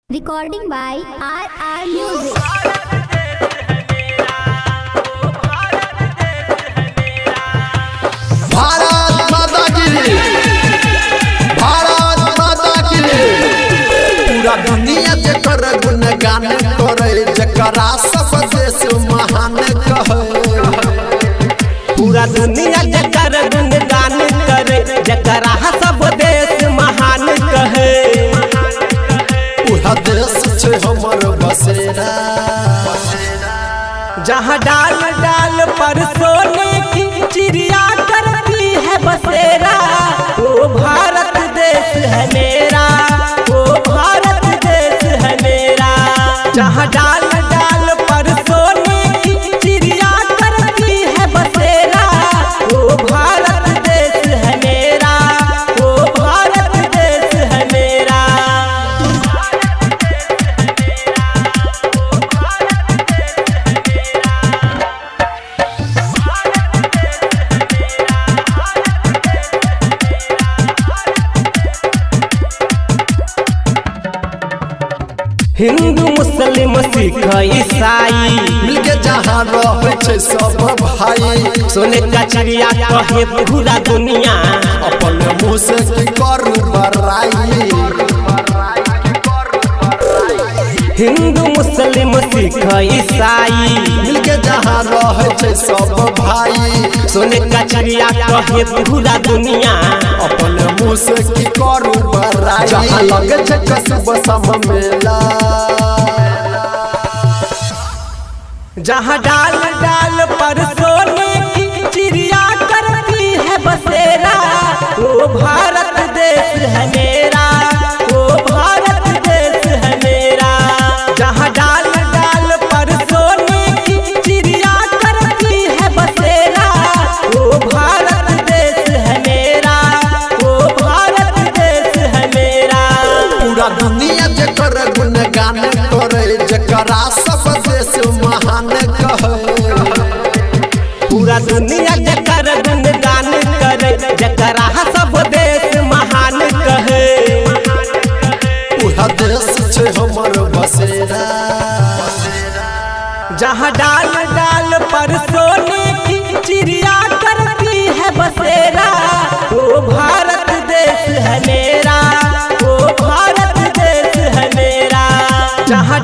Recording by RR Music. Bharat माता की, भारत माता की। पूरा दुनिया जेकर गुणगान करे, जकरा सब देश महान कहे। पूरा दुनिया जेकर गुणगान करे, जकरा सब देश महान कहे। पूरा देश छे हमर बसेरा, जहाँ डाल डाल पर सोने की चिड़िया करती है बसेरा। वो भारत देश है मेरा, वो भारत देश है मेरा। जहाँ डाल डाल पर सोने की चिड़िया करती है बसेरा। वो भारत देश है मेरा, वो भारत देश है मेरा। हिंदू मुस्लिम सिख ईसाई मिलके जहाँ रहे छे सब भाई। सोने का चिड़िया कहे पूरा दुनिया, अपन मुँह से की करू बड़ाई। हिंदू मुस्लिम सिख ईसाई मिलके जहाँ रहे छे सब भाई। सोने का चिड़िया कहे पूरा दुनिया, अपन मुँह से की करू बड़ाई। जहाँ लगे छे कसब सम मेला, जहाँ डाल डाल पर सोने की चिड़िया करती है बसेरा। वो भारत देश है मेरा, वो भारत देश है मेरा। जहाँ डाल डाल पर सोने की चिड़िया करती है बसेरा। वो भारत देश है मेरा, वो भारत देश है मेरा। पूरा दुनिया जेकर गुणगान करे, जकरा सब देश महान कहे। पूरा दुनिया जेकर गुणगान करे, जकरा सब देश महान कहे। पूरा देश छे हमर बसेरा, जहाँ डाल डाल पर सोने की चिड़िया करती है बसेरा। वो भारत देश है मेरा, वो भारत देश है मेरा। जहाँ